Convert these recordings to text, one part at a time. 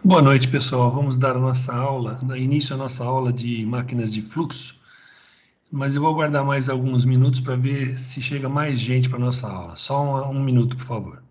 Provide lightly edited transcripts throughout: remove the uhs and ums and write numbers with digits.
Boa noite, pessoal. Vamos dar a nossa aula, início à nossa aula de máquinas de fluxo, mas eu vou aguardar mais alguns minutos para ver se chega mais gente para a nossa aula. Só um minuto, por favor.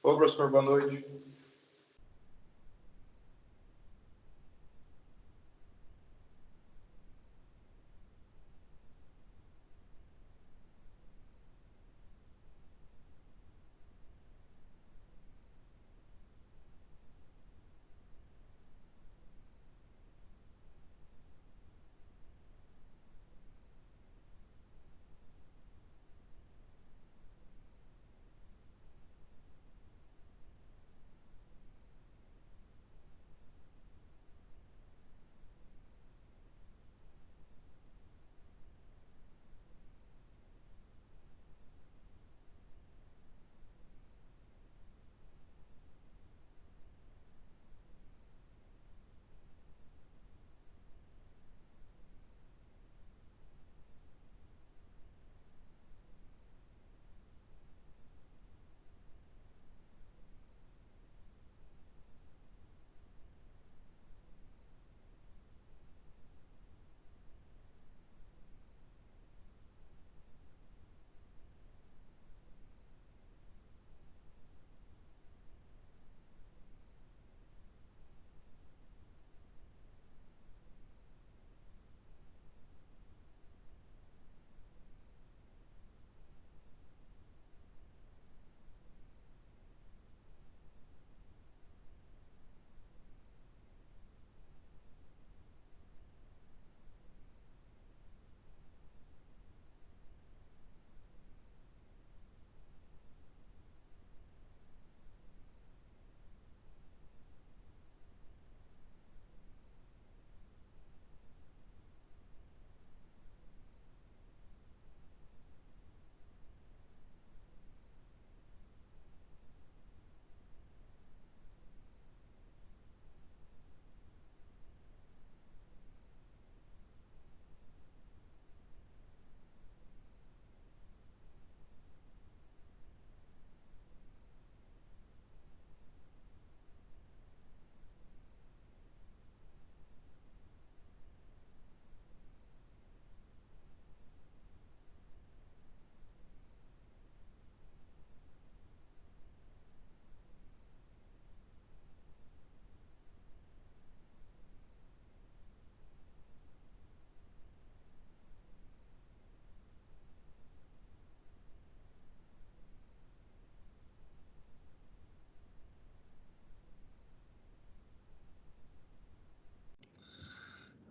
Ô, professor, boa noite.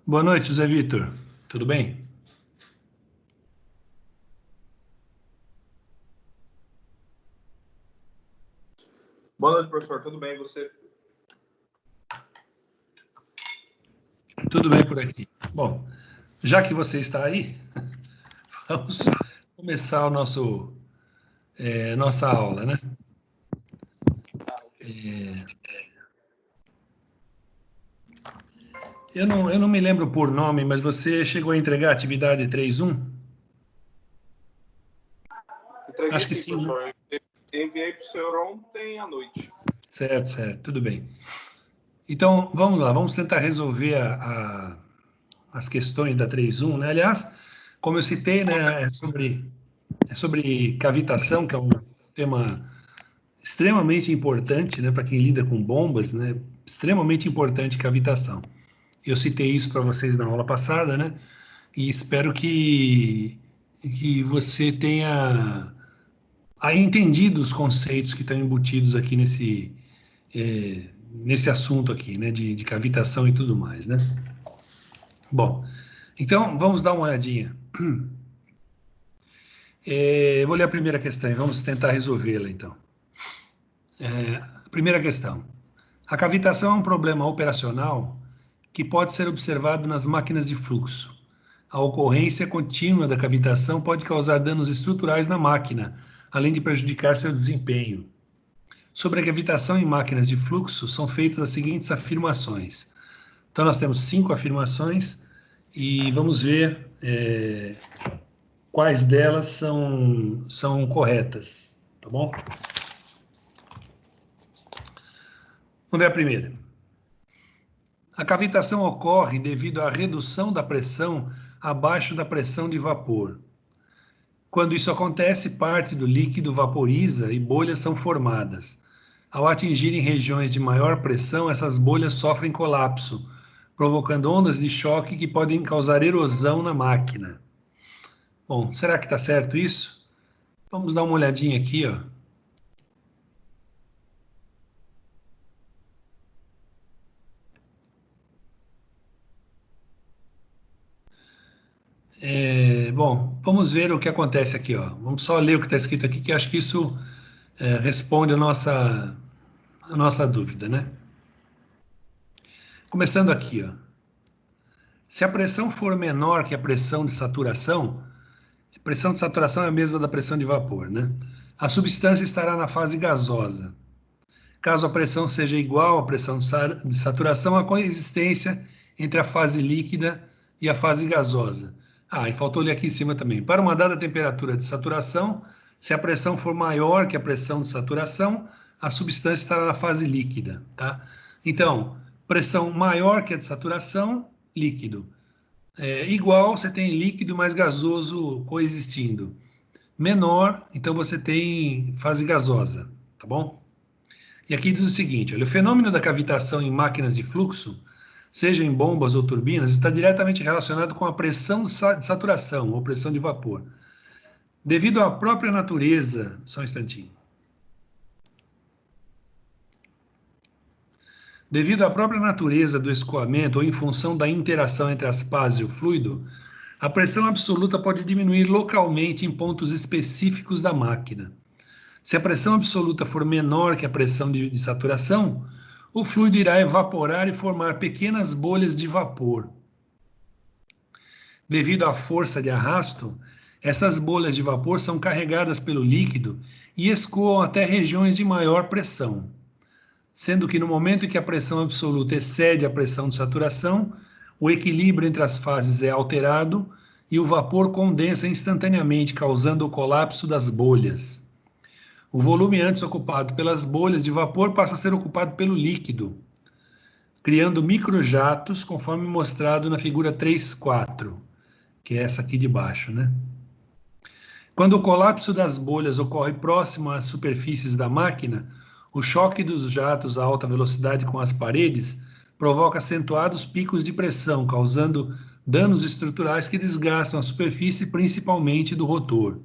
Boa noite, José Vitor. Tudo bem? Boa noite, professor. Tudo bem, e você? Tudo bem por aqui. Bom, já que você está aí, vamos começar nossa aula, né? Eu não me lembro por nome, mas você chegou a entregar a atividade 3.1? Entreguei Acho que sim, sim, né? professor. Enviei para o senhor ontem à noite. Certo, tudo bem. Então, vamos lá, vamos tentar resolver as questões da 3.1, né? Aliás, como eu citei, né, é sobre cavitação, que é um tema extremamente importante, né, para quem lida com bombas, né? Extremamente importante cavitação. Eu citei isso para vocês na aula passada, né? E espero que você tenha aí entendido os conceitos que estão embutidos aqui nesse assunto aqui, né? De cavitação e tudo mais, né? Bom, então vamos dar uma olhadinha. Eu vou ler a primeira questão e vamos tentar resolvê-la, então. Primeira questão. A cavitação é um problema operacional que pode ser observado nas máquinas de fluxo. A ocorrência contínua da cavitação pode causar danos estruturais na máquina, além de prejudicar seu desempenho. Sobre a cavitação em máquinas de fluxo, são feitas as seguintes afirmações. Então, nós temos 5 afirmações e vamos ver quais delas são corretas, tá bom? Vamos ver a primeira. A cavitação ocorre devido à redução da pressão abaixo da pressão de vapor. Quando isso acontece, parte do líquido vaporiza e bolhas são formadas. Ao atingirem regiões de maior pressão, essas bolhas sofrem colapso, provocando ondas de choque que podem causar erosão na máquina. Bom, será que está certo isso? Vamos dar uma olhadinha aqui, ó. Bom, vamos ver o que acontece aqui, ó. Vamos só ler o que está escrito aqui, que acho que isso responde a nossa dúvida, né? Começando aqui, ó. Se a pressão for menor que a pressão de saturação, a pressão de saturação é a mesma da pressão de vapor, né? A substância estará na fase gasosa. Caso a pressão seja igual à pressão de saturação, há coexistência entre a fase líquida e a fase gasosa. Ah, e faltou ler aqui em cima também. Para uma dada temperatura de saturação, se a pressão for maior que a pressão de saturação, a substância estará na fase líquida, tá? Então, pressão maior que a de saturação, líquido. Igual, você tem líquido mais gasoso coexistindo. Menor, então você tem fase gasosa, tá bom? E aqui diz o seguinte: olha, o fenômeno da cavitação em máquinas de fluxo, seja em bombas ou turbinas, está diretamente relacionado com a pressão de saturação ou pressão de vapor. Devido à própria natureza, só um instantinho. Devido à própria natureza do escoamento ou em função da interação entre as pás e o fluido, a pressão absoluta pode diminuir localmente em pontos específicos da máquina. Se a pressão absoluta for menor que a pressão de saturação, o fluido irá evaporar e formar pequenas bolhas de vapor. Devido à força de arrasto, essas bolhas de vapor são carregadas pelo líquido e escoam até regiões de maior pressão, sendo que no momento em que a pressão absoluta excede a pressão de saturação, o equilíbrio entre as fases é alterado e o vapor condensa instantaneamente, causando o colapso das bolhas. O volume antes ocupado pelas bolhas de vapor passa a ser ocupado pelo líquido, criando microjatos, conforme mostrado na figura 3.4, que é essa aqui de baixo, né? Quando o colapso das bolhas ocorre próximo às superfícies da máquina, o choque dos jatos a alta velocidade com as paredes provoca acentuados picos de pressão, causando danos estruturais que desgastam a superfície, principalmente do rotor.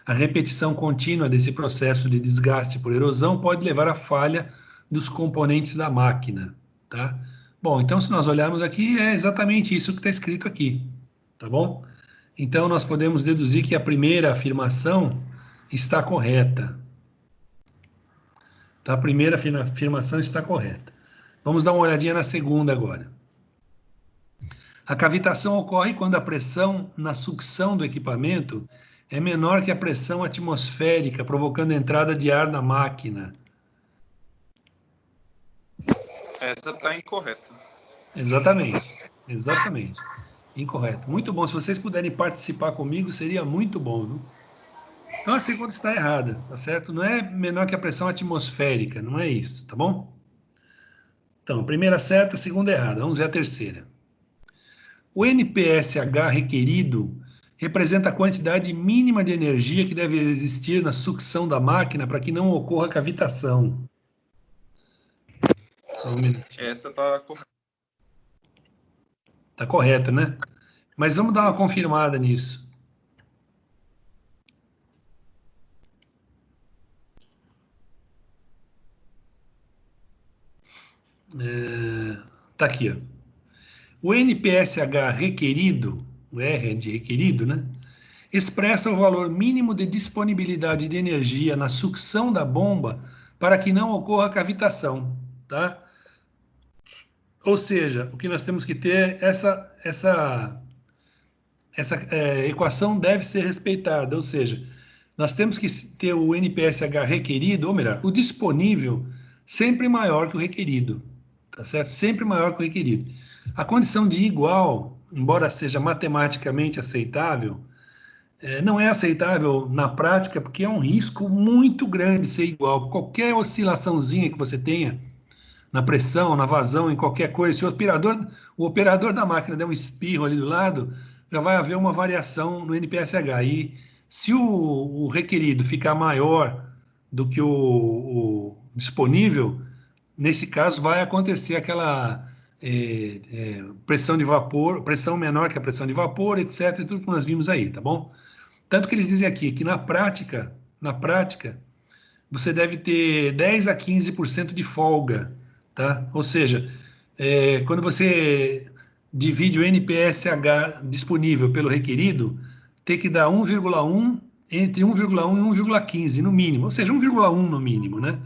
A repetição contínua desse processo de desgaste por erosão pode levar à falha dos componentes da máquina, tá? Bom, então se nós olharmos aqui, é exatamente isso que está escrito aqui, tá bom? Então nós podemos deduzir que a primeira afirmação está correta. Tá? A primeira afirmação está correta. Vamos dar uma olhadinha na segunda agora. A cavitação ocorre quando a pressão na sucção do equipamento é menor que a pressão atmosférica, provocando entrada de ar na máquina. Essa está incorreta. Exatamente, exatamente. Incorreto. Muito bom. Se vocês puderem participar comigo, seria muito bom, viu? Então a segunda está errada, tá certo? Não é menor que a pressão atmosférica, não é isso, tá bom? Então, a primeira certa, a segunda errada. Vamos ver a terceira. O NPSH requerido representa a quantidade mínima de energia que deve existir na sucção da máquina para que não ocorra cavitação. Só um minuto. Essa está correta. Tá correto, né? Mas vamos dar uma confirmada nisso. Tá aqui, ó. O NPSH requerido, o R é de requerido, né? Expressa o valor mínimo de disponibilidade de energia na sucção da bomba para que não ocorra cavitação, tá? Ou seja, o que nós temos que ter, essa equação deve ser respeitada, ou seja, nós temos que ter o NPSH requerido, ou melhor, o disponível sempre maior que o requerido, tá certo? Sempre maior que o requerido. A condição de igual, embora seja matematicamente aceitável, não é aceitável na prática porque é um risco muito grande ser igual. Qualquer oscilaçãozinha que você tenha na pressão, na vazão, em qualquer coisa, se o operador da máquina der um espirro ali do lado, já vai haver uma variação no NPSH. E se o requerido ficar maior do que o disponível, nesse caso vai acontecer aquela pressão de vapor, pressão menor que a pressão de vapor, etc. E tudo que nós vimos aí, tá bom? Tanto que eles dizem aqui que na prática, você deve ter 10 a 15% de folga, tá? Ou seja, quando você divide o NPSH disponível pelo requerido, tem que dar 1,1 entre 1,1 e 1,15 no mínimo, ou seja, 1,1 no mínimo, né?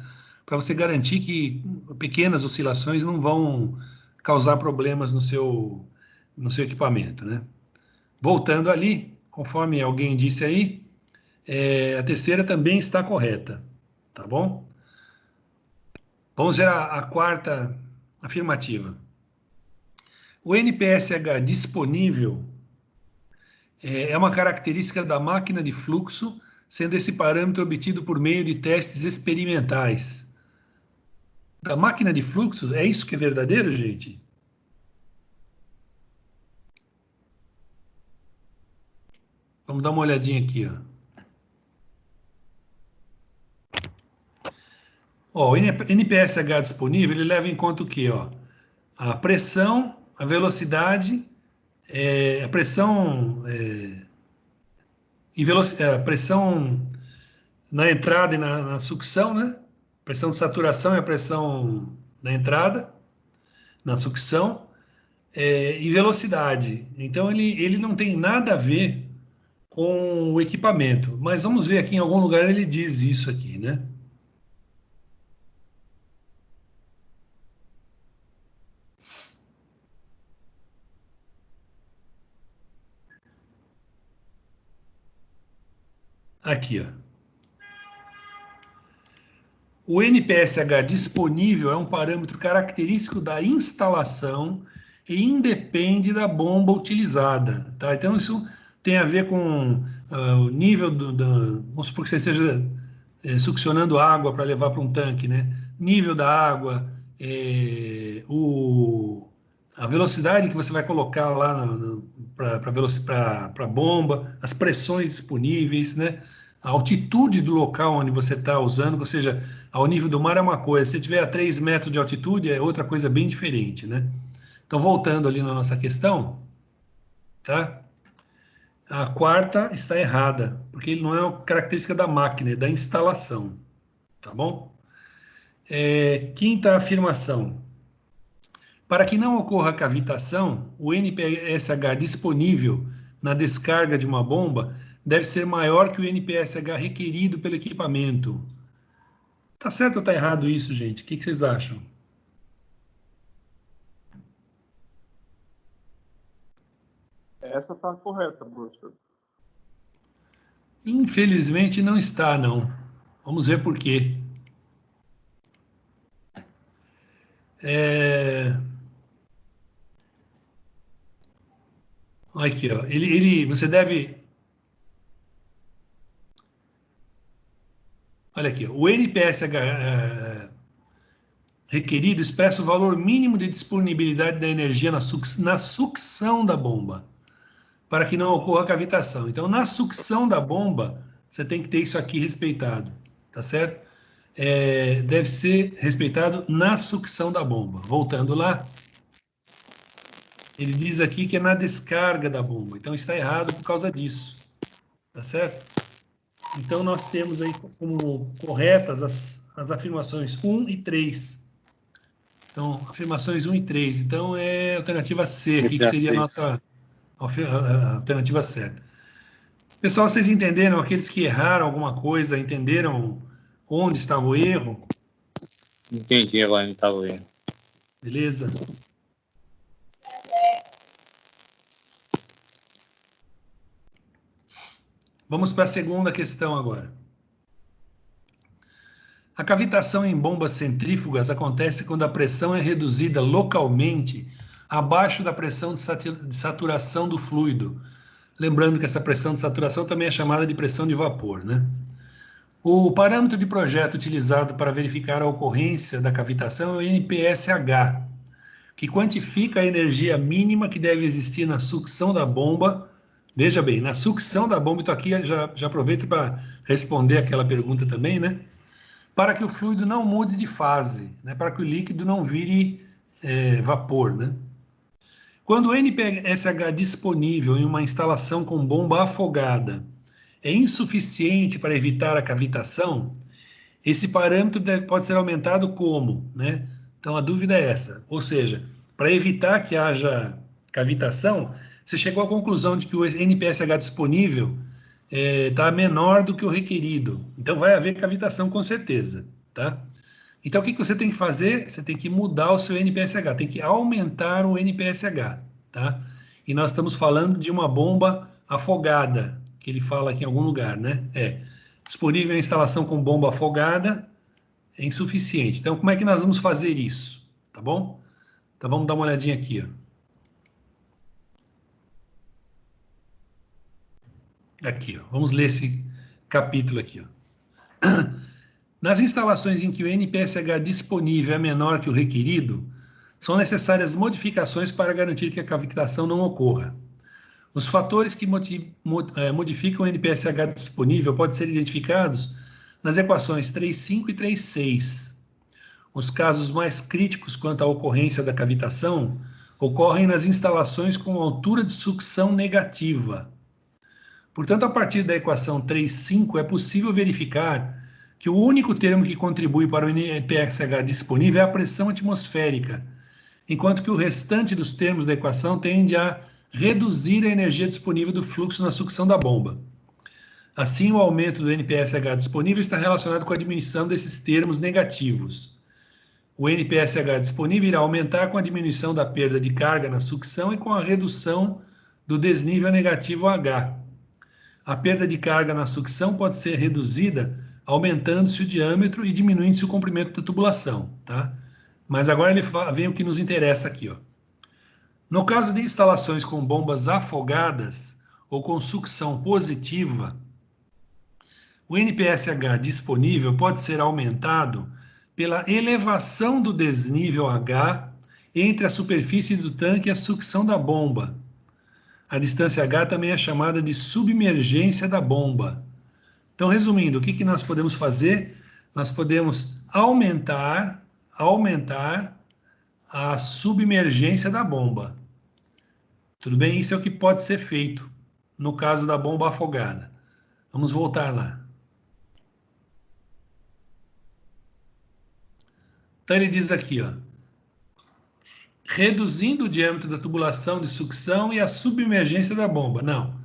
Para você garantir que pequenas oscilações não vão causar problemas no seu equipamento, né? Voltando ali, conforme alguém disse aí, a terceira também está correta, tá bom? Vamos ver a quarta afirmativa. O NPSH disponível é uma característica da máquina de fluxo, sendo esse parâmetro obtido por meio de testes experimentais. Da máquina de fluxo, é isso que é verdadeiro, gente? Vamos dar uma olhadinha aqui, ó. Ó, o NPSH disponível, ele leva em conta o quê, ó? A pressão, a velocidade, a pressão a pressão na entrada e na sucção, né? Pressão de saturação é a pressão na entrada, na sucção, e velocidade. Então ele não tem nada a ver com o equipamento. Mas vamos ver aqui, em algum lugar ele diz isso aqui, né? Aqui, ó. O NPSH disponível é um parâmetro característico da instalação e independe da bomba utilizada, tá? Então isso tem a ver com o nível vamos supor que você esteja succionando água para levar para um tanque, né? Nível da água, a velocidade que você vai colocar lá para a bomba, as pressões disponíveis, né? A altitude do local onde você está usando, ou seja, ao nível do mar é uma coisa, se tiver a 3 metros de altitude é outra coisa bem diferente, né? Então, voltando ali na nossa questão, tá? A quarta está errada, porque ele não é uma característica da máquina, é da instalação, tá bom? Quinta afirmação. Para que não ocorra cavitação, o NPSH disponível na descarga de uma bomba deve ser maior que o NPSH requerido pelo equipamento. Tá certo ou tá errado isso, gente? O que vocês acham? Essa está correta, professor. Infelizmente não está, não. Vamos ver por quê. Aqui, ó. Você deve. Olha aqui, ó. O NPSH requerido expressa o valor mínimo de disponibilidade da energia na sucção da bomba, para que não ocorra cavitação. Então, na sucção da bomba, você tem que ter isso aqui respeitado, tá certo? Deve ser respeitado na sucção da bomba. Voltando lá, ele diz aqui que é na descarga da bomba. Então, está errado por causa disso, tá certo? Então, nós temos aí como corretas as afirmações 1 e 3. Então, afirmações 1 e 3. Então, é alternativa C aqui, que seria a nossa alternativa certa. Pessoal, vocês entenderam? Aqueles que erraram alguma coisa, entenderam onde estava o erro? Entendi agora onde estava o erro. Beleza? Vamos para a segunda questão agora. A cavitação em bombas centrífugas acontece quando a pressão é reduzida localmente abaixo da pressão de saturação do fluido. Lembrando que essa pressão de saturação também é chamada de pressão de vapor, né? O parâmetro de projeto utilizado para verificar a ocorrência da cavitação é o NPSH, que quantifica a energia mínima que deve existir na sucção da bomba. Veja bem, na sucção da bomba, então aqui já aproveito para responder aquela pergunta também, né? Para que o fluido não mude de fase, né? Para que o líquido não vire vapor, né? Quando o NPSH disponível em uma instalação com bomba afogada é insuficiente para evitar a cavitação, esse parâmetro pode ser aumentado como, né? Então a dúvida é essa, ou seja, para evitar que haja cavitação, você chegou à conclusão de que o NPSH disponível está menor do que o requerido, então vai haver cavitação com certeza, tá? Então o que você tem que fazer? Você tem que mudar o seu NPSH, tem que aumentar o NPSH, tá? E nós estamos falando de uma bomba afogada, que ele fala aqui em algum lugar, né? Disponível a instalação com bomba afogada é insuficiente. Então, como é que nós vamos fazer isso? Tá bom? Então, vamos dar uma olhadinha aqui, ó. Aqui, ó. Vamos ler esse capítulo aqui, ó. Nas instalações em que o NPSH disponível é menor que o requerido, são necessárias modificações para garantir que a cavitação não ocorra. Os fatores que modificam o NPSH disponível podem ser identificados nas equações 3.5 e 3.6. Os casos mais críticos quanto à ocorrência da cavitação ocorrem nas instalações com altura de sucção negativa. Portanto, a partir da equação 3.5 é possível verificar que o único termo que contribui para o NPSH disponível é a pressão atmosférica, enquanto que o restante dos termos da equação tende a reduzir a energia disponível do fluxo na sucção da bomba. Assim, o aumento do NPSH disponível está relacionado com a diminuição desses termos negativos. O NPSH disponível irá aumentar com a diminuição da perda de carga na sucção e com a redução do desnível negativo H. A perda de carga na sucção pode ser reduzida aumentando-se o diâmetro e diminuindo-se o comprimento da tubulação, tá? Mas agora vem o que nos interessa aqui, ó. No caso de instalações com bombas afogadas ou com sucção positiva, o NPSH disponível pode ser aumentado pela elevação do desnível H entre a superfície do tanque e a sucção da bomba. A distância H também é chamada de submergência da bomba. Então, resumindo, o que nós podemos fazer? Nós podemos aumentar a submergência da bomba. Tudo bem? Isso é o que pode ser feito no caso da bomba afogada. Vamos voltar lá. Então ele diz aqui, ó, reduzindo o diâmetro da tubulação de sucção e a submergência da bomba. Não,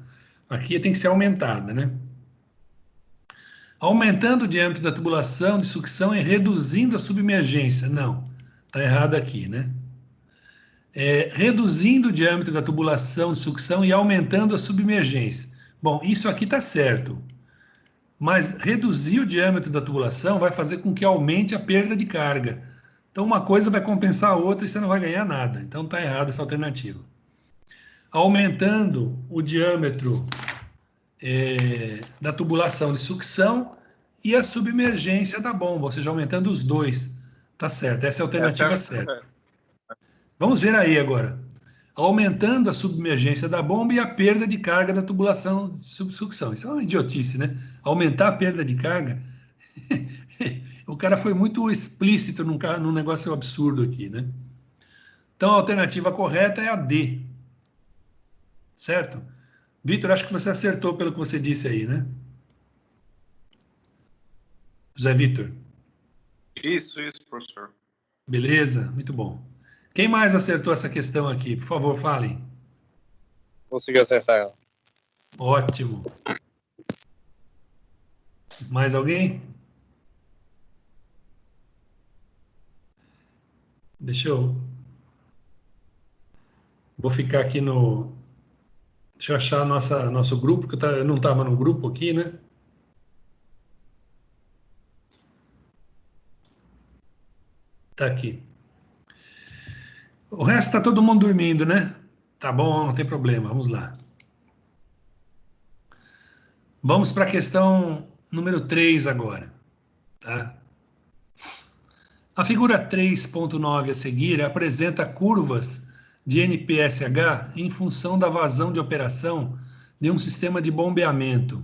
aqui tem que ser aumentada, né? Aumentando o diâmetro da tubulação de sucção e reduzindo a submergência. Não, está errado aqui, né? Reduzindo o diâmetro da tubulação de sucção e aumentando a submergência. Bom, isso aqui está certo. Mas reduzir o diâmetro da tubulação vai fazer com que aumente a perda de carga. Então, uma coisa vai compensar a outra e você não vai ganhar nada. Então, está errado essa alternativa. Aumentando o diâmetro da tubulação de sucção e a submergência da bomba, ou seja, aumentando os dois. Tá certo, essa é a alternativa certa. Vamos ver aí agora. Aumentando a submergência da bomba e a perda de carga da tubulação de sucção. Isso é uma idiotice, né? Aumentar a perda de carga. O cara foi muito explícito num negócio absurdo aqui, né? Então, a alternativa correta é a D. Certo? Vitor, acho que você acertou pelo que você disse aí, né? José Vitor. Isso, professor. Beleza, muito bom. Quem mais acertou essa questão aqui? Por favor, falem. Conseguiu acertar ela. Ótimo. Mais alguém? Deixa eu... Vou ficar aqui no... Deixa eu achar nosso grupo, que eu não estava no grupo aqui, né? Tá aqui. O resto está todo mundo dormindo, né? Tá bom, não tem problema. Vamos lá. Vamos para a questão número 3 agora. Tá? A figura 3.9 a seguir apresenta curvas de NPSH em função da vazão de operação de um sistema de bombeamento.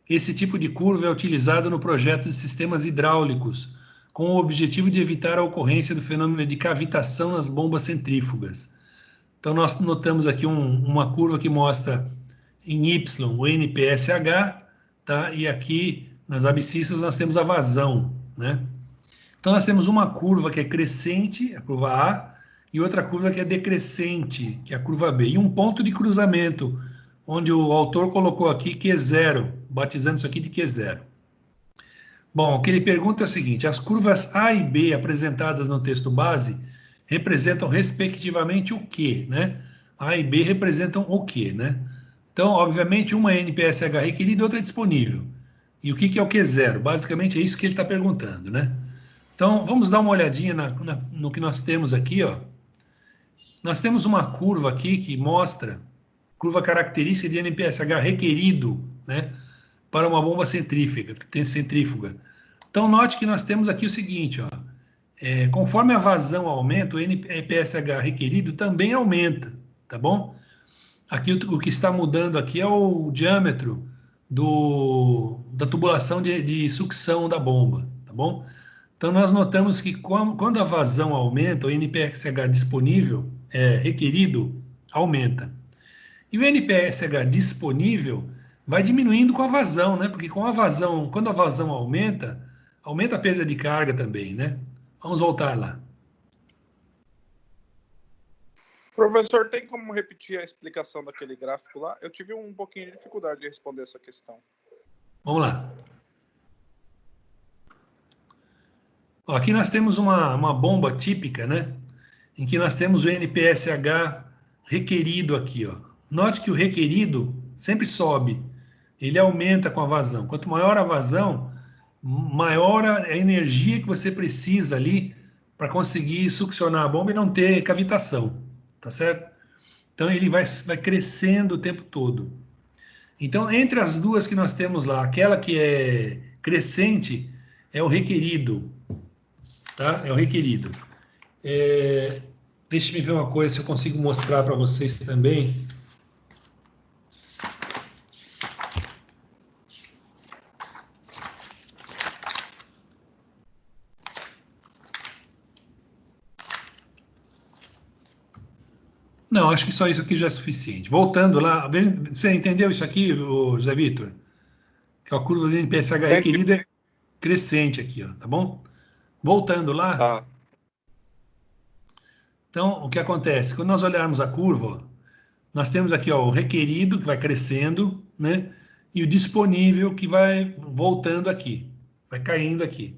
Esse tipo de curva é utilizado no projeto de sistemas hidráulicos, com o objetivo de evitar a ocorrência do fenômeno de cavitação nas bombas centrífugas. Então, nós notamos aqui uma curva que mostra em Y o NPSH, tá? E aqui nas abscissas nós temos a vazão, né? Então, nós temos uma curva que é crescente, a curva A, e outra curva que é decrescente, que é a curva B. E um ponto de cruzamento, onde o autor colocou aqui Q0, batizando isso aqui de Q0. Bom, o que ele pergunta é o seguinte: as curvas A e B apresentadas no texto base representam respectivamente o quê, né? A e B representam o quê, né? Então, obviamente, uma é NPSH requerida e outra é disponível. E o que é o Q0? Basicamente é isso que ele está perguntando, né? Então, vamos dar uma olhadinha no que nós temos aqui, ó. Nós temos uma curva aqui que mostra curva característica de NPSH requerido, né, para uma bomba centrífuga. Então, note que nós temos aqui o seguinte, ó, conforme a vazão aumenta, o NPSH requerido também aumenta, tá bom? Aqui o que está mudando aqui é o diâmetro da tubulação de sucção da bomba, tá bom? Então, nós notamos que quando a vazão aumenta, o NPSH disponível, requerido, aumenta. E o NPSH disponível vai diminuindo com a vazão, né? Porque quando a vazão aumenta, aumenta a perda de carga também, né? Vamos voltar lá. Professor, tem como repetir a explicação daquele gráfico lá? Eu tive um pouquinho de dificuldade de responder essa questão. Vamos lá. Ó, aqui nós temos uma bomba típica, né? Em que nós temos o NPSH requerido aqui, ó. Note que o requerido sempre sobe. Ele aumenta com a vazão. Quanto maior a vazão, maior a energia que você precisa ali para conseguir succionar a bomba e não ter cavitação, tá certo? Então ele vai crescendo o tempo todo. Então, entre as duas que nós temos lá, aquela que é crescente é o requerido, tá? É o requerido. Deixa eu ver uma coisa, se eu consigo mostrar para vocês também. Não, acho que só isso aqui já é suficiente. Voltando lá, você entendeu isso aqui, José Vitor? Que a curva do NPSH requerida é crescente aqui, ó, tá bom? Voltando lá. Tá. Então, o que acontece? Quando nós olharmos a curva, ó, nós temos aqui, ó, o requerido, que vai crescendo, né? e o disponível que vai voltando aqui, vai caindo aqui.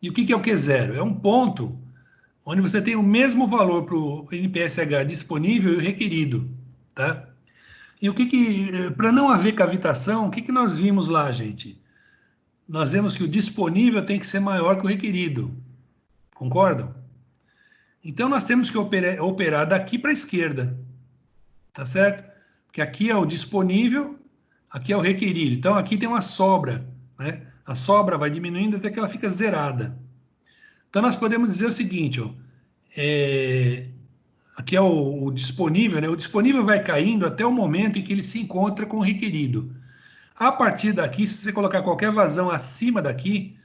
E o que é o Q0? É um ponto onde você tem o mesmo valor para o NPSH disponível e o requerido, tá? E para não haver cavitação, o que nós vimos lá, gente? Nós vemos que o disponível tem que ser maior que o requerido, concordam? Então nós temos que operar daqui para a esquerda, tá certo? Porque aqui é o disponível, aqui é o requerido. Então aqui tem uma sobra, né? A sobra vai diminuindo até que ela fica zerada. Então nós podemos dizer o seguinte, ó, aqui é o disponível, né? O disponível vai caindo até o momento em que ele se encontra com o requerido. A partir daqui, se você colocar qualquer vazão acima daqui,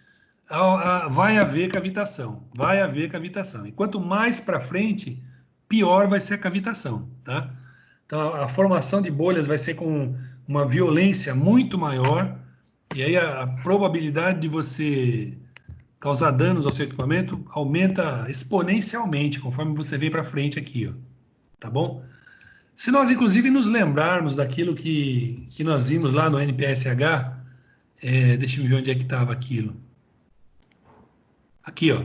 vai haver cavitação. Vai haver cavitação. E quanto mais para frente, pior vai ser a cavitação, tá? Então, a formação de bolhas vai ser com uma violência muito maior, e aí a probabilidade de você causar danos ao seu equipamento aumenta exponencialmente conforme você vem para frente aqui, ó, tá bom? Se nós, inclusive, nos lembrarmos daquilo que nós vimos lá no NPSH, deixa eu ver onde é que estava aquilo. Aqui, ó.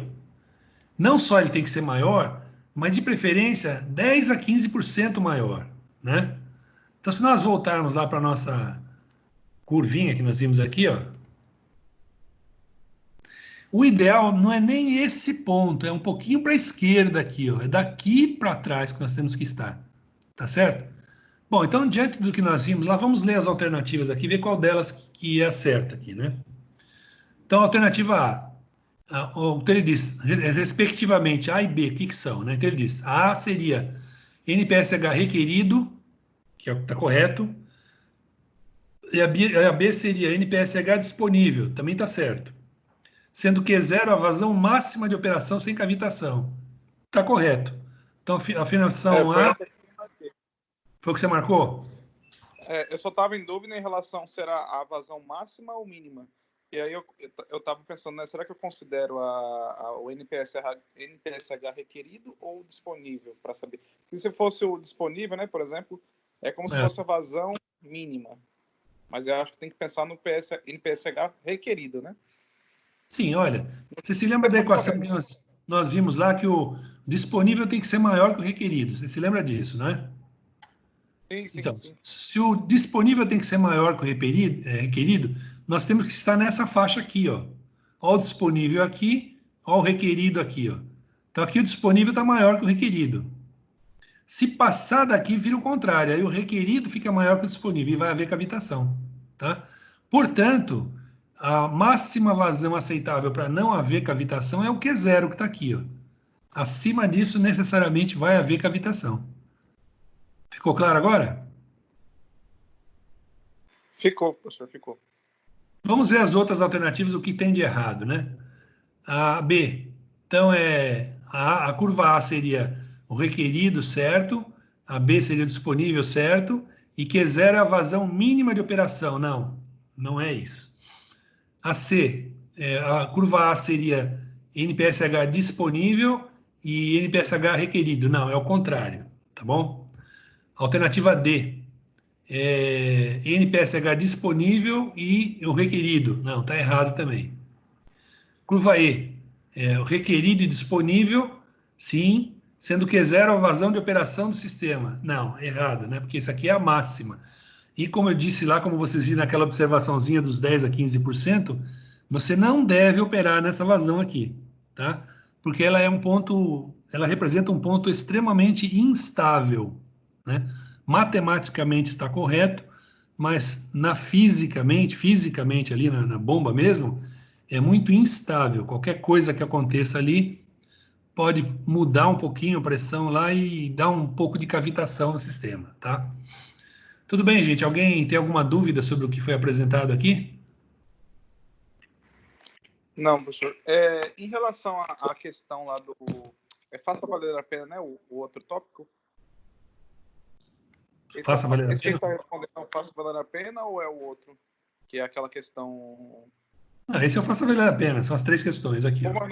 Não só ele tem que ser maior, mas de preferência 10 a 15% maior, né? Então, se nós voltarmos lá para a nossa curvinha que nós vimos aqui, ó, o ideal não é nem esse ponto, é um pouquinho para a esquerda aqui, ó, é daqui para trás que nós temos que estar, tá certo? Bom, então, diante do que nós vimos lá, vamos ler as alternativas aqui, ver qual delas que é a certa aqui, né? Então, alternativa A, então ele diz, respectivamente, A e B, o que são, né? Então ele diz, a seria NPSH requerido, que está correto, e a B seria NPSH disponível, também está certo. Sendo que zero a vazão máxima de operação sem cavitação. Está correto. Então, a afirmação A foi o que você marcou? Eu só estava em dúvida em relação se era a vazão máxima ou mínima. E aí eu estava pensando, né, será que eu considero o NPSH requerido ou disponível para saber? Porque se fosse o disponível, né, por exemplo, é como se fosse a vazão mínima. Mas eu acho que tem que pensar no NPSH requerido, né? Sim, olha, você se lembra da equação que nós vimos lá que o disponível tem que ser maior que o requerido? Você se lembra disso, né? Sim. Então, se o disponível tem que ser maior que o requerido, nós temos que estar nessa faixa aqui, ó. Ó o disponível aqui, ó o requerido aqui, ó. Então aqui o disponível está maior que o requerido. Se passar daqui, vira o contrário. Aí o requerido fica maior que o disponível e vai haver cavitação, tá? Portanto, a máxima vazão aceitável para não haver cavitação é o Q0 que está aqui, ó. Acima disso, necessariamente vai haver cavitação. Ficou claro agora? Ficou, professor, ficou. Vamos ver as outras alternativas, o que tem de errado, né? A B. Então, a curva A seria o requerido, certo? A B seria o disponível, certo? E Q0 é a vazão mínima de operação. Não, não é isso. A C, a curva A seria NPSH disponível e NPSH requerido. Não, é o contrário, tá bom? Alternativa D, NPSH disponível e o requerido. Não, está errado também. Curva E, o requerido e disponível, sim, sendo que zero a vazão de operação do sistema. Não, errado, né? Porque isso aqui é a máxima. E como eu disse lá, como vocês viram naquela observaçãozinha dos 10 a 15%, você não deve operar nessa vazão aqui, tá? Porque ela é um ponto, ela representa um ponto extremamente instável, né? Matematicamente está correto, mas fisicamente ali na bomba mesmo, é muito instável. Qualquer coisa que aconteça ali pode mudar um pouquinho a pressão lá e dar um pouco de cavitação no sistema, tá? Tudo bem, gente? Alguém tem alguma dúvida sobre o que foi apresentado aqui? Não, professor. Em relação à questão lá do... faça valer a pena, né? O outro tópico. Faça valer a Esse que pena? está respondendo, faça valer a pena ou é o outro? Que é aquela questão... Ah, esse eu faço valer a pena. São as três questões aqui. Como Ó. é o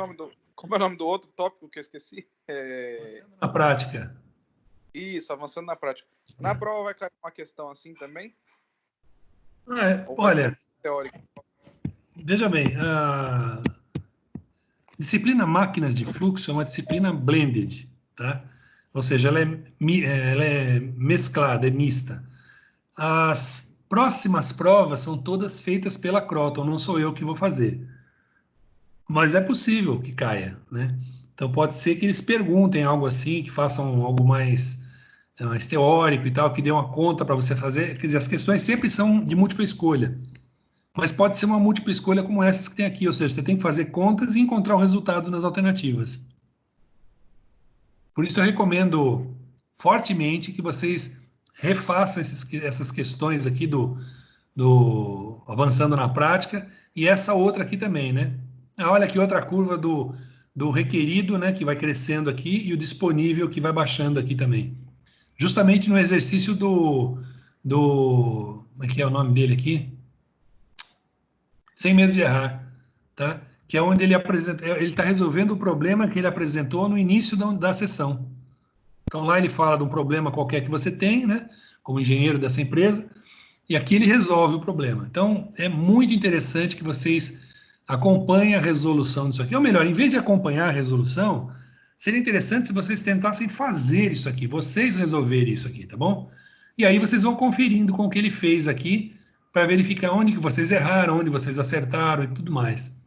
nome do outro tópico que eu esqueci? Na prática. Isso, avançando na prática. Na prova vai cair uma questão assim também? Ou vai ser Olha, teórico? veja bem, a disciplina máquinas de fluxo é uma disciplina blended, tá? Ou seja, ela é mesclada, é mista. As próximas provas são todas feitas pela Croton, não sou eu que vou fazer. Mas é possível que caia, né? Então pode ser que eles perguntem algo assim, que façam algo mais teórico e tal, que dê uma conta para você fazer. Quer dizer, as questões sempre são de múltipla escolha, mas pode ser uma múltipla escolha como essas que tem aqui, ou seja, você tem que fazer contas e encontrar o resultado nas alternativas. Por isso eu recomendo fortemente que vocês refaçam essas questões aqui do avançando na prática e essa outra aqui também, né? Ah, olha aqui outra curva do requerido, né, que vai crescendo aqui e o disponível que vai baixando aqui também. Justamente no exercício como é que é o nome dele aqui? Sem medo de errar, tá? Que é onde ele está resolvendo o problema que ele apresentou no início da sessão. Então lá ele fala de um problema qualquer que você tem, né, como engenheiro dessa empresa, e aqui ele resolve o problema. Então é muito interessante que vocês acompanhem a resolução disso aqui. Ou melhor, em vez de acompanhar a resolução, seria interessante se vocês tentassem fazer isso aqui, vocês resolverem isso aqui, tá bom? E aí vocês vão conferindo com o que ele fez aqui para verificar onde que vocês erraram, onde vocês acertaram e tudo mais.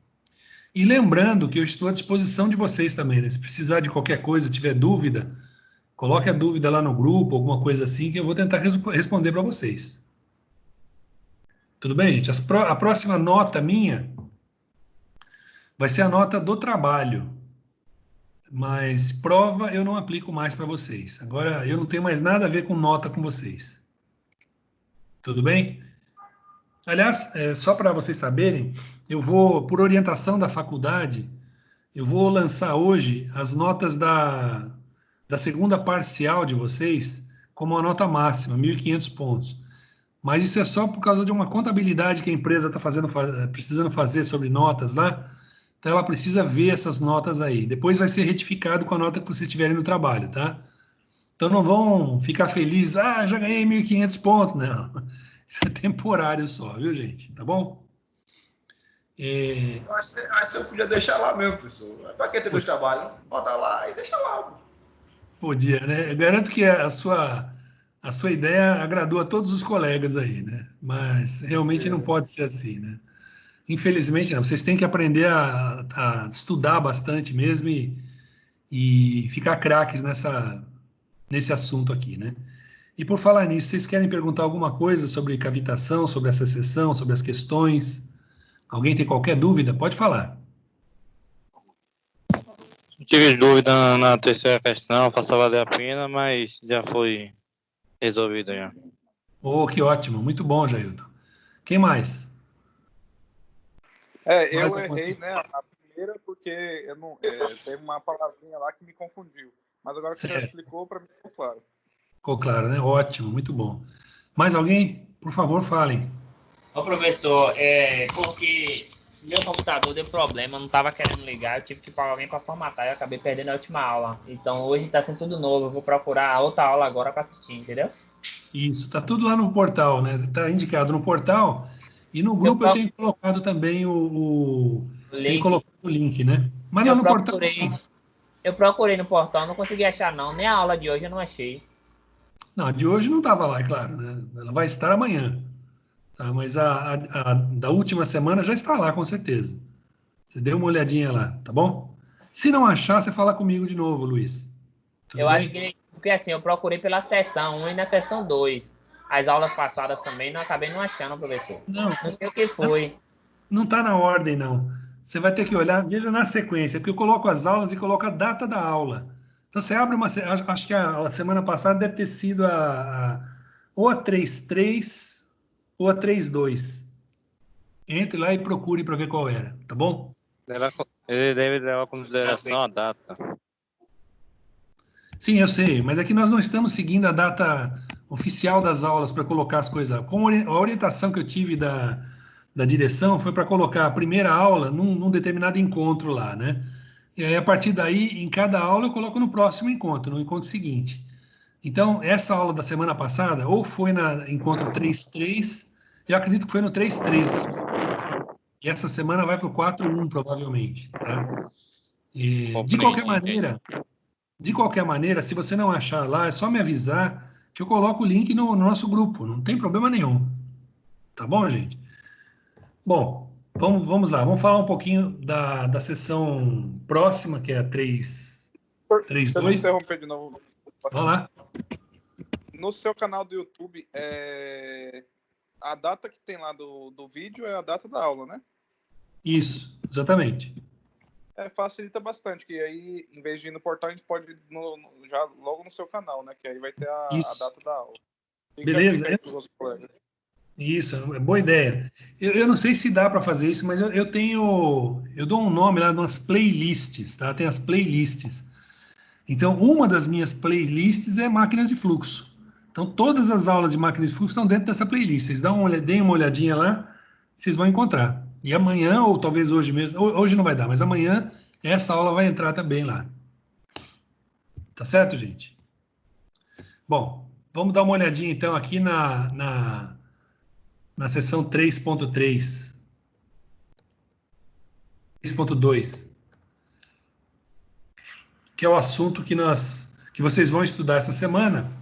E lembrando que eu estou à disposição de vocês também, né? Se precisar de qualquer coisa, tiver dúvida, coloque a dúvida lá no grupo, alguma coisa assim, que eu vou tentar responder para vocês. Tudo bem, gente? A próxima nota minha vai ser a nota do trabalho, mas prova eu não aplico mais para vocês. Agora eu não tenho mais nada a ver com nota com vocês. Tudo bem? Aliás, só para vocês saberem, eu vou, por orientação da faculdade, eu vou lançar hoje as notas da segunda parcial de vocês como a nota máxima, 1.500 pontos. Mas isso é só por causa de uma contabilidade que a empresa está precisando fazer sobre notas lá. Então ela precisa ver essas notas aí. Depois vai ser retificado com a nota que vocês tiverem no trabalho, tá? Então não vão ficar felizes, já ganhei 1.500 pontos. Não, isso é temporário só, viu, gente? Tá bom? É, Aí você podia deixar lá mesmo, professor. Para que ter dois trabalhos? Bota lá e deixa lá. podia, né? Eu garanto que a sua ideia agradou a todos os colegas aí, né? Mas realmente não pode ser assim, né? Infelizmente não. Vocês têm que aprender a estudar bastante mesmo e ficar craques nesse assunto aqui, né? E por falar nisso, vocês querem perguntar alguma coisa sobre cavitação, sobre essa sessão, sobre as questões? Alguém tem qualquer dúvida? Pode falar. Não tive dúvida na terceira questão, faça valer a pena, mas já foi resolvido já. Oh, que ótimo. Muito bom, Jailton. Quem mais? Mais Eu alguma errei, coisa? né, a primeira porque eu não, teve uma palavrinha lá que me confundiu. Mas agora que você já Certo. explicou, para mim ficou claro. Ficou claro, né? Ótimo, muito bom. Mais alguém? Por favor, falem. Ô, professor, porque meu computador deu problema, não estava querendo ligar, eu tive que pagar alguém para formatar e acabei perdendo a última aula. Então hoje está sendo tudo novo, eu vou procurar outra aula agora para assistir, entendeu? Isso, tá tudo lá no portal, né? Tá indicado no portal e no Eu, grupo eu tenho colocado também tenho link, colocado o link, né? Mas lá eu no portal, procurei, eu procurei no portal, não consegui achar não, nem a aula de hoje eu não achei. não, a de hoje não estava lá, é claro, né? Ela vai estar amanhã, tá? Mas a da última semana já está lá, com certeza. Você dê uma olhadinha lá, tá bom? Se não achar, você fala comigo de novo, Luiz. Tudo Eu acho bem? que, porque assim, eu procurei pela sessão 1 e na sessão 2. As aulas passadas também não acabei não achando, professor. Não, Não sei o que foi. não está na ordem, não. Você vai ter que olhar, veja na sequência, porque eu coloco as aulas e coloco a data da aula. Então você abre acho que a semana passada deve ter sido ou a 33 ou a 32. Entre lá e procure para ver qual era, tá bom? Ele deve levar em consideração a data. Sim, eu sei, mas aqui nós não estamos seguindo a data oficial das aulas para colocar as coisas lá. A orientação que eu tive da direção foi para colocar a primeira aula num determinado encontro lá, né? E aí, a partir daí, em cada aula, eu coloco no próximo encontro, no encontro seguinte. Então, essa aula da semana passada, ou foi na encontro 33, Eu acredito que foi no 3.3 da semana passada. E essa semana vai para o 4.1, provavelmente. Tá? E, de qualquer maneira, se você não achar lá, é só me avisar que eu coloco o link no nosso grupo. Não tem problema nenhum. Tá bom, gente? Bom, vamos lá. Vamos falar um pouquinho da sessão próxima, que é a 3.2. Deixa eu interromper de novo. Vamos lá. No seu canal do YouTube, a data que tem lá do vídeo é a data da aula, né? Isso, exatamente. Facilita bastante, que aí, em vez de ir no portal, a gente pode ir já logo no seu canal, né? Que aí vai ter a data da aula. Beleza. Isso, é boa ideia. Eu não sei se dá para fazer isso, mas eu dou um nome lá nas playlists, tá? Tem as playlists. Então, uma das minhas playlists é máquinas de fluxo. Então, todas as aulas de máquinas de fluxo estão dentro dessa playlist. Vocês deem uma olhadinha lá, vocês vão encontrar. E amanhã, ou talvez hoje mesmo, hoje não vai dar, mas amanhã essa aula vai entrar também lá. Tá certo, gente? Bom, vamos dar uma olhadinha então aqui na seção 3.3. 3.2. Que é o assunto que vocês vão estudar essa semana,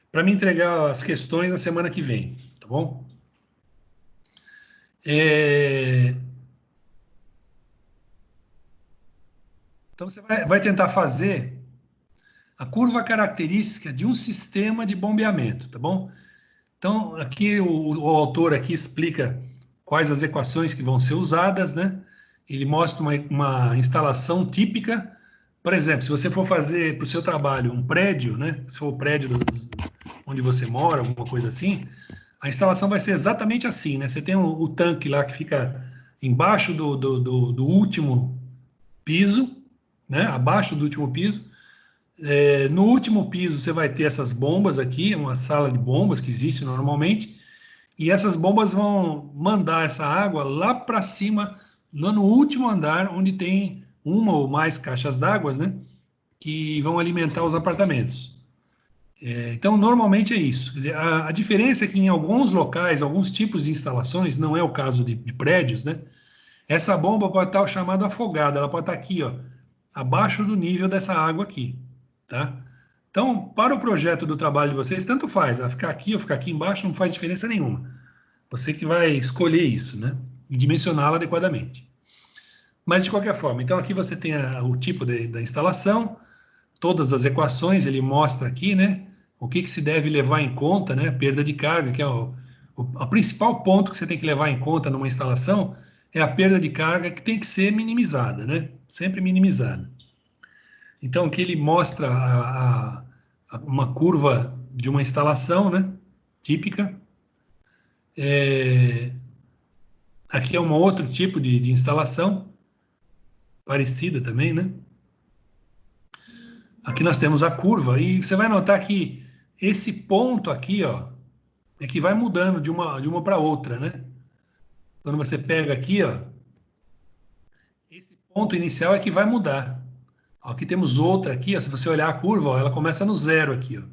para me entregar as questões na semana que vem, tá bom? Então, você vai tentar fazer a curva característica de um sistema de bombeamento, tá bom? Então, aqui o autor aqui explica quais as equações que vão ser usadas, né? Ele mostra uma instalação típica. Por exemplo, se você for fazer para o seu trabalho um prédio, né? Se for o prédio onde você mora, alguma coisa assim, a instalação vai ser exatamente assim, né? Você tem o tanque lá que fica embaixo do último piso, né? Abaixo do último piso. No último piso você vai ter essas bombas aqui, uma sala de bombas que existe normalmente, e essas bombas vão mandar essa água lá para cima, no último andar, onde tem uma ou mais caixas d'água, né? Que vão alimentar os apartamentos. Então, normalmente é isso. Quer dizer, a diferença é que em alguns locais, alguns tipos de instalações, não é o caso de prédios, né? Essa bomba pode estar chamada afogada, ela pode estar aqui, ó, abaixo do nível dessa água aqui, tá? Então, para o projeto do trabalho de vocês, tanto faz, ela ficar aqui ou ficar aqui embaixo não faz diferença nenhuma. Você que vai escolher isso, né? E dimensioná-la adequadamente. Mas, de qualquer forma, então aqui você tem o tipo da instalação, todas as equações, ele mostra aqui, né? O que se deve levar em conta, né? Perda de carga, que é o principal ponto que você tem que levar em conta numa instalação, é a perda de carga que tem que ser minimizada, né? Sempre minimizada. Então, aqui ele mostra uma curva de uma instalação, né? Típica. Aqui é um outro tipo de instalação, parecida também, né? Aqui nós temos a curva, e você vai notar que esse ponto aqui, ó, é que vai mudando de uma para outra, né? Quando você pega aqui, ó, esse ponto inicial é que vai mudar. Ó, aqui temos outra aqui, ó, se você olhar a curva, ó, ela começa no zero aqui, ó.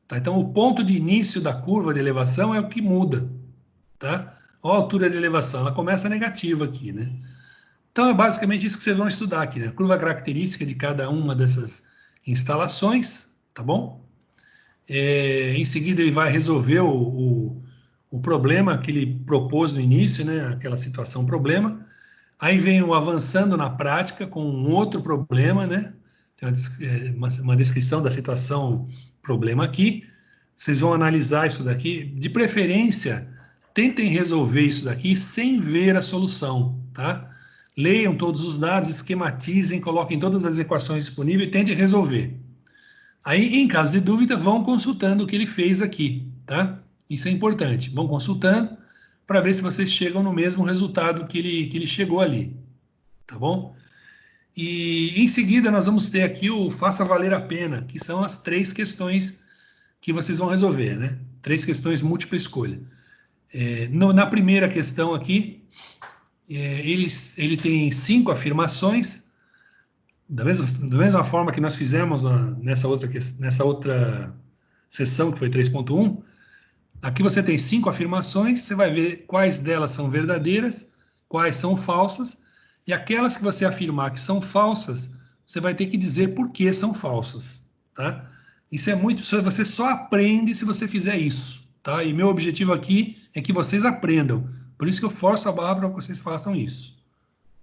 Tá? Então, o ponto de início da curva de elevação é o que muda, tá? Ó, a altura de elevação, ela começa negativa aqui, né? Então, é basicamente isso que vocês vão estudar aqui, né? A curva característica de cada uma dessas instalações, tá bom? Em seguida, ele vai resolver o problema que ele propôs no início, né? Aquela situação problema. Aí vem o avançando na prática com um outro problema, né? Tem uma descrição da situação problema aqui. Vocês vão analisar isso daqui. De preferência, tentem resolver isso daqui sem ver a solução, tá? Leiam todos os dados, esquematizem, coloquem todas as equações disponíveis e tentem resolver. Aí, em caso de dúvida, vão consultando o que ele fez aqui, tá? Isso é importante. Vão consultando para ver se vocês chegam no mesmo resultado que ele chegou ali, tá bom? E, em seguida, nós vamos ter aqui o faça valer a pena, que são as 3 questões que vocês vão resolver, né? 3 questões múltipla escolha. Na primeira questão aqui, ele tem 5 afirmações, da mesma forma que nós fizemos nessa outra sessão, que foi 3.1, Aqui você tem 5 afirmações, você vai ver quais delas são verdadeiras, quais são falsas, e aquelas que você afirmar que são falsas, você vai ter que dizer por que são falsas, tá? Isso é muito, você só aprende se você fizer isso, tá? E meu objetivo aqui é que vocês aprendam, por isso que eu forço a barra para que vocês façam isso,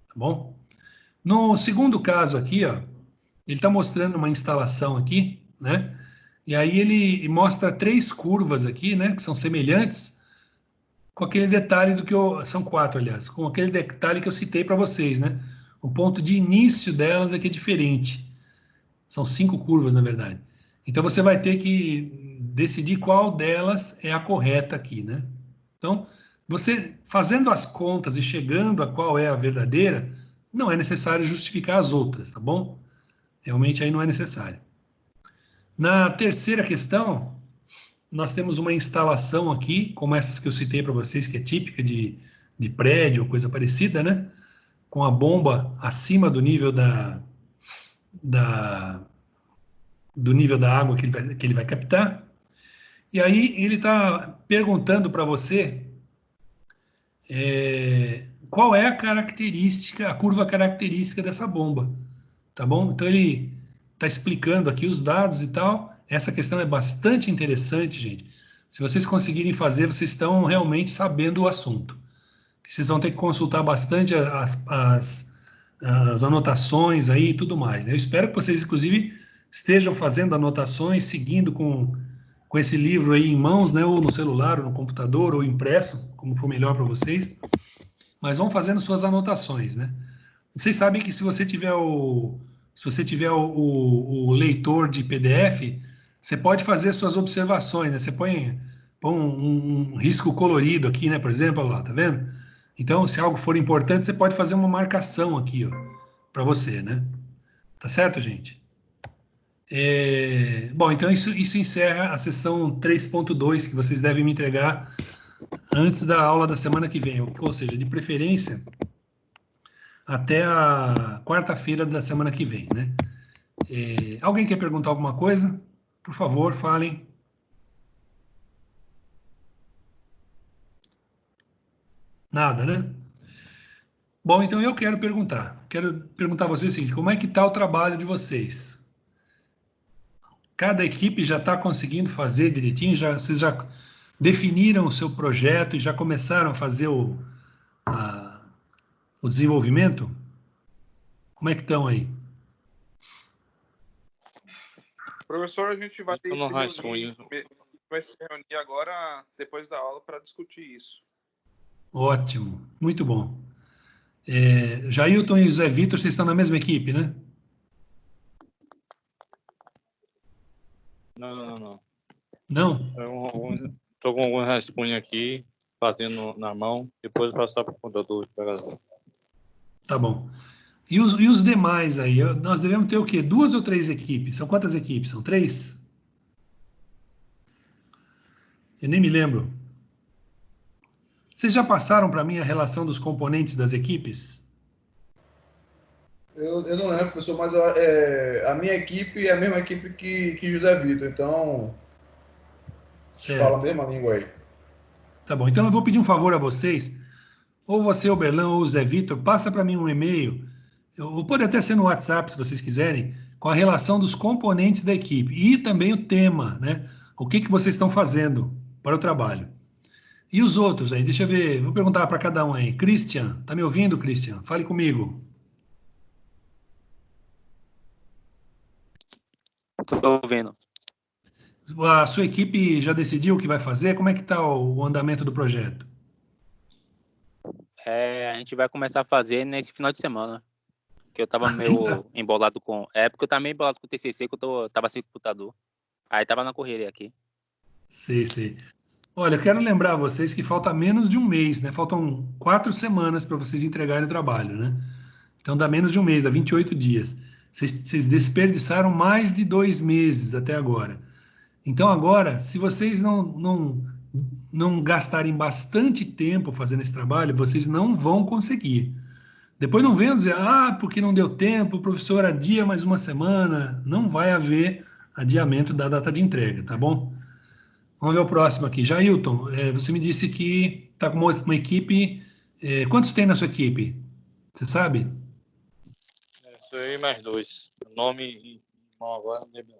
tá bom? No segundo caso aqui, ó, ele está mostrando uma instalação aqui, né? E aí ele mostra 3 curvas aqui, né? Que são semelhantes, com aquele detalhe do que eu... São 4, aliás. Com aquele detalhe que eu citei para vocês, né? O ponto de início delas é que é diferente. São 5 curvas, na verdade. Então, você vai ter que decidir qual delas é a correta aqui, né? Então, você fazendo as contas e chegando a qual é a verdadeira, não é necessário justificar as outras, tá bom? Realmente aí não é necessário. Na terceira questão, nós temos uma instalação aqui, como essas que eu citei para vocês, que é típica de prédio ou coisa parecida, né? Com a bomba acima do nível do nível da água que ele vai captar. E aí ele está perguntando para você qual é a característica, a curva característica dessa bomba, tá bom? Então ele está explicando aqui os dados e tal. Essa questão é bastante interessante, gente. Se vocês conseguirem fazer, vocês estão realmente sabendo o assunto. Vocês vão ter que consultar bastante as anotações aí e tudo mais, né? Eu espero que vocês, inclusive, estejam fazendo anotações, seguindo com esse livro aí em mãos, né? Ou no celular, ou no computador, ou impresso, como for melhor para vocês. Mas vão fazendo suas anotações, né? Vocês sabem que se você tiver o leitor de PDF, você pode fazer suas observações, né? Você põe um risco colorido aqui, né? Por exemplo, olha lá, tá vendo? Então, se algo for importante, você pode fazer uma marcação aqui, ó, para você, né? Tá certo, gente? Bom, então isso encerra a sessão 3.2, que vocês devem me entregar antes da aula da semana que vem, ou seja, de preferência até a quarta-feira da semana que vem, né? Alguém quer perguntar alguma coisa? Por favor, falem. Nada, né? Bom, então eu quero perguntar. Quero perguntar a vocês o seguinte: como é que está o trabalho de vocês? Cada equipe já está conseguindo fazer direitinho? Vocês já definiram o seu projeto e já começaram a fazer o desenvolvimento? Como é que estão aí? Professor, a gente vai Eu não rascunho. se reunir agora, depois da aula, para discutir isso. Ótimo, muito bom. Jailton e José Vitor, vocês estão na mesma equipe, né? Não. Não? Estou com algum rascunho aqui, fazendo na mão, depois passar para o computador. Tá bom. E os demais aí? Nós devemos ter o quê? 2 ou 3 equipes? São quantas equipes? São 3? Eu nem me lembro. Vocês já passaram para mim a relação dos componentes das equipes? Eu não lembro, professor, mas a minha equipe é a mesma equipe que José Vitor, então Certo. fala a mesma língua aí. Tá bom, então eu vou pedir um favor a vocês, ou você, o Berlão, ou o Zé Vitor, passa para mim um e-mail, ou pode até ser no WhatsApp, se vocês quiserem, com a relação dos componentes da equipe e também o tema, né? O que vocês estão fazendo para o trabalho. E os outros aí, deixa eu ver, vou perguntar para cada um aí. Christian, tá me ouvindo, Christian? Fale comigo. Estou ouvindo. A sua equipe já decidiu o que vai fazer? Como é que está o andamento do projeto? A gente vai começar a fazer nesse final de semana. Que eu estava meio embolado com... porque eu estava meio embolado com o TCC, que eu estava sem computador. Aí estava na correria aqui. Sei. Olha, eu quero lembrar a vocês que falta menos de um mês, né? Faltam 4 semanas para vocês entregarem o trabalho, né? Então dá menos de um mês, dá 28 dias. Vocês desperdiçaram mais de 2 meses até agora. Então agora, se vocês não gastarem bastante tempo fazendo esse trabalho, vocês não vão conseguir. Depois não venham dizer, porque não deu tempo, o professor adia mais uma semana. Não vai haver adiamento da data de entrega, tá bom? Vamos ver o próximo aqui. Jailton, você me disse que está com uma equipe. Quantos tem na sua equipe? Você sabe? Sou eu e mais 2. O nome e não agora não lembro.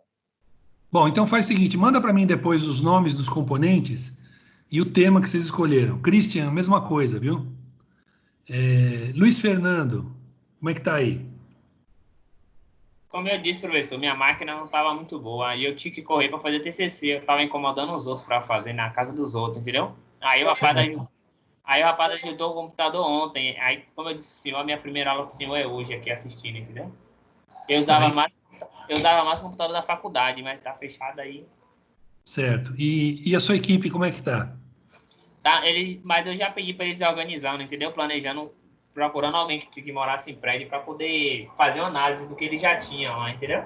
Bom, então faz o seguinte, manda para mim depois os nomes dos componentes e o tema que vocês escolheram. Christian, mesma coisa, viu? Luiz Fernando, como é que tá aí? Como eu disse, professor, minha máquina não estava muito boa. Aí eu tinha que correr para fazer TCC. Eu estava incomodando os outros para fazer na casa dos outros, entendeu? Aí o rapaz ajudou o computador ontem. Aí, como eu disse, senhor, a minha primeira aula com o senhor é hoje aqui assistindo, entendeu? Eu usava mais o computador da faculdade, mas tá fechado aí. Certo. E a sua equipe, como é que tá? Tá, mas eu já pedi para eles organizando, entendeu? Planejando, procurando alguém que morasse em prédio para poder fazer uma análise do que eles já tinham lá, entendeu?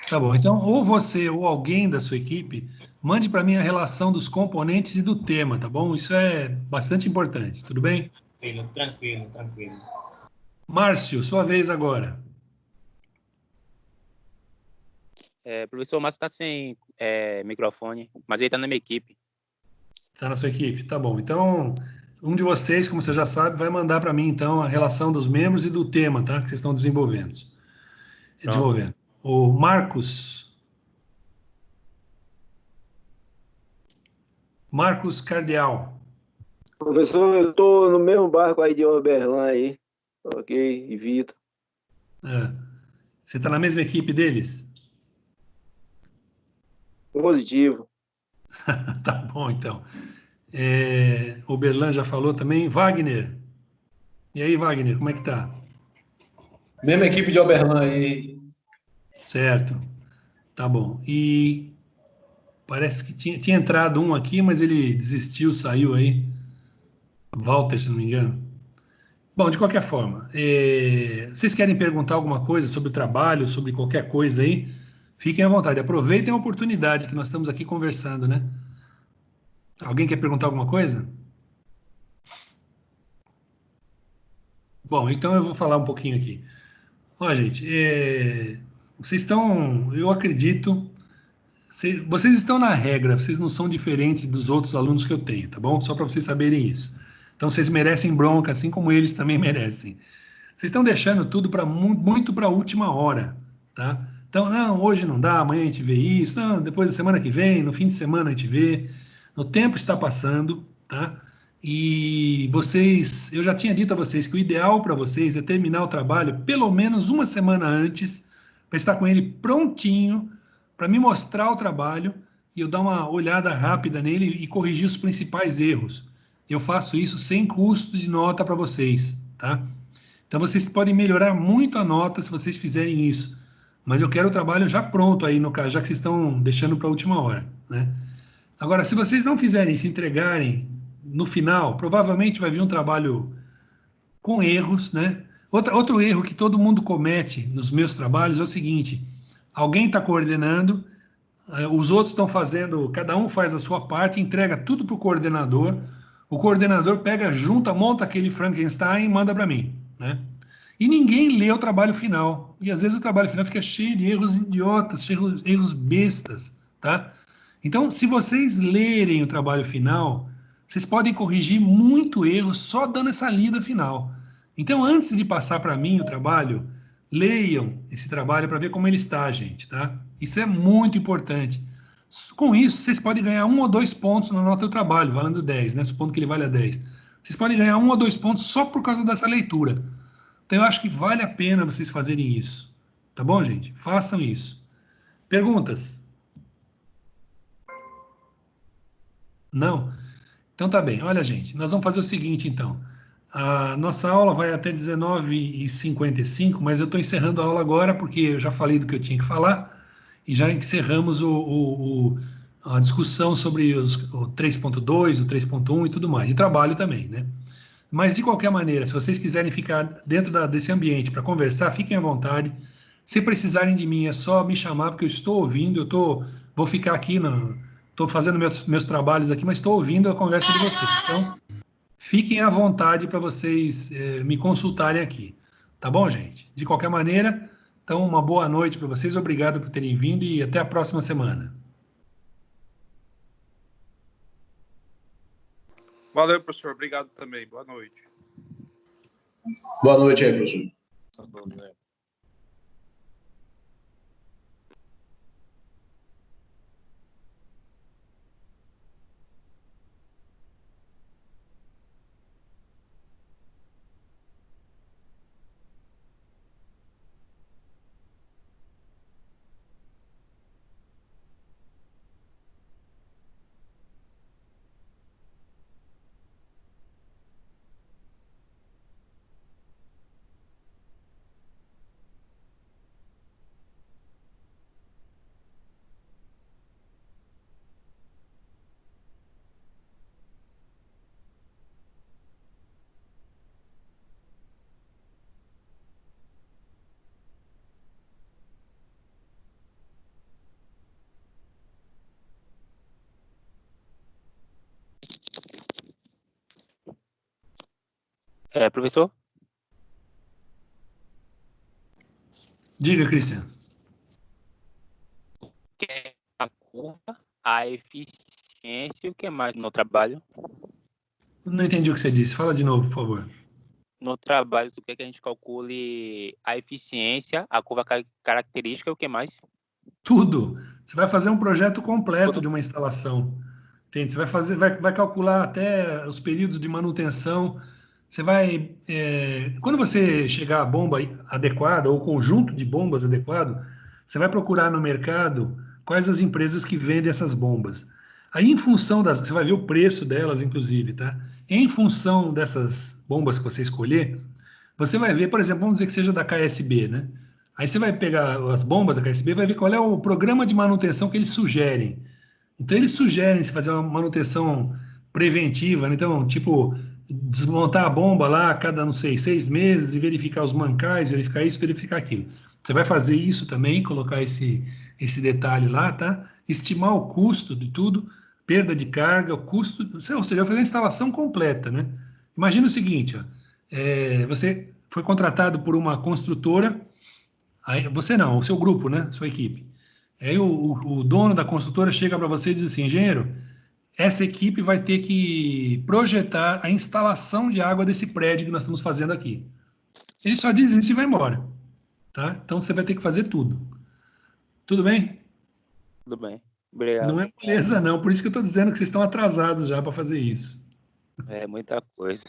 Tá bom. Então, ou você ou alguém da sua equipe, mande para mim a relação dos componentes e do tema, tá bom? Isso é bastante importante, tudo bem? Tranquilo. Márcio, sua vez agora. Professor Márcio está sem microfone, mas ele está na minha equipe. Está na sua equipe? Tá bom. Então, um de vocês, como você já sabe, vai mandar para mim, então, a relação dos membros e do tema, tá? Que vocês estão desenvolvendo. O Marcos Cardeal. Professor, eu estou no mesmo barco aí de Oberlin aí, ok, e Vitor. Você está na mesma equipe deles? Positivo. Tá bom, então. Oberlan já falou também. Wagner. E aí, Wagner, como é que tá? Mesma equipe de Oberlin aí. Certo. Tá bom. E parece que tinha entrado um aqui, mas ele desistiu, saiu aí. Walter, se não me engano. Bom, de qualquer forma, vocês querem perguntar alguma coisa sobre o trabalho, sobre qualquer coisa aí? Fiquem à vontade. Aproveitem a oportunidade que nós estamos aqui conversando, né? Alguém quer perguntar alguma coisa? Bom, então eu vou falar um pouquinho aqui. Ó, gente, vocês estão, eu acredito, vocês estão na regra, vocês não são diferentes dos outros alunos que eu tenho, tá bom? Só para vocês saberem isso. Então, vocês merecem bronca, assim como eles também merecem. Vocês estão deixando tudo muito para a última hora, tá? Então, não, hoje não dá, amanhã a gente vê isso, não, depois da semana que vem, no fim de semana a gente vê. O tempo está passando, tá? E eu já tinha dito a vocês que o ideal para vocês é terminar o trabalho pelo menos uma semana antes, para estar com ele prontinho, para me mostrar o trabalho e eu dar uma olhada rápida nele e corrigir os principais erros. Eu faço isso sem custo de nota para vocês, tá? Então vocês podem melhorar muito a nota se vocês fizerem isso. Mas eu quero o trabalho já pronto aí, no caso, já que vocês estão deixando para a última hora, né? Agora, se vocês não fizerem, se entregarem no final, provavelmente vai vir um trabalho com erros, né? Outro erro que todo mundo comete nos meus trabalhos é o seguinte: alguém está coordenando, os outros estão fazendo, cada um faz a sua parte, entrega tudo para o coordenador pega, junta, monta aquele Frankenstein e manda para mim, né? E ninguém lê o trabalho final. E às vezes o trabalho final fica cheio de erros idiotas, erros bestas, tá? Então, se vocês lerem o trabalho final, vocês podem corrigir muito erro só dando essa lida final. Então, antes de passar para mim o trabalho, leiam esse trabalho para ver como ele está, gente, tá? Isso é muito importante. Com isso, vocês podem ganhar 1 ou 2 pontos na nota do trabalho, valendo 10, né? Supondo que ele valha 10. Vocês podem ganhar 1 ou 2 pontos só por causa dessa leitura. Então, eu acho que vale a pena vocês fazerem isso. Tá bom, gente? Façam isso. Perguntas? Não? Então tá bem. Olha, gente, nós vamos fazer o seguinte, então. A nossa aula vai até 19h55, mas eu estou encerrando a aula agora porque eu já falei do que eu tinha que falar e já encerramos a discussão sobre o 3.2, o 3.1 e tudo mais, e trabalho também, né? Mas, de qualquer maneira, se vocês quiserem ficar dentro desse ambiente para conversar, fiquem à vontade. Se precisarem de mim, é só me chamar, porque eu estou ouvindo, vou ficar aqui, estou fazendo meus trabalhos aqui, mas estou ouvindo a conversa de vocês. Então, fiquem à vontade para vocês me consultarem aqui. Tá bom, gente? De qualquer maneira, então, uma boa noite para vocês, obrigado por terem vindo e até a próxima semana. Valeu, professor. Obrigado também. Boa noite. Boa noite aí, professor. Professor, Diga, Cristian. que é a curva, a eficiência e o que mais no trabalho? Não entendi o que você disse. Fala de novo, por favor. No trabalho, você quer que a gente calcule a eficiência, a curva característica e o que mais? Tudo. Você vai fazer um projeto completo Tudo. de uma instalação. Entende? Você vai fazer, vai calcular até os períodos de manutenção. Você vai, quando você chegar à bomba adequada ou conjunto de bombas adequado, você vai procurar no mercado quais as empresas que vendem essas bombas. Aí, em função das, você vai ver o preço delas, inclusive, tá? Em função dessas bombas que você escolher, você vai ver, por exemplo, vamos dizer que seja da KSB, né? Aí você vai pegar as bombas da KSB e vai ver qual é o programa de manutenção que eles sugerem. Então, eles sugerem se fazer uma manutenção preventiva, né? Então, tipo, desmontar a bomba lá a cada, não sei, 6 meses e verificar os mancais, verificar isso, verificar aquilo. Você vai fazer isso também, colocar esse detalhe lá, tá? Estimar o custo de tudo, perda de carga, o custo, ou seja, vai fazer a instalação completa, né? Imagina o seguinte, ó, você foi contratado por uma construtora, aí, você não, o seu grupo, né? Sua equipe. Aí o dono da construtora chega para você e diz assim, engenheiro, essa equipe vai ter que projetar a instalação de água desse prédio que nós estamos fazendo aqui. Ele só diz isso e vai embora, tá? Então você vai ter que fazer tudo. Tudo bem? Tudo bem. Não Obrigado. é beleza, não. Por isso que eu estou dizendo que vocês estão atrasados já para fazer isso. É muita coisa.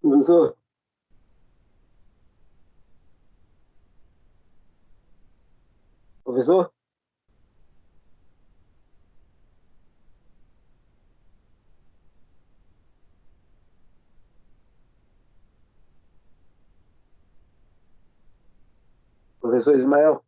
Professor? Professor? Professor Ismael?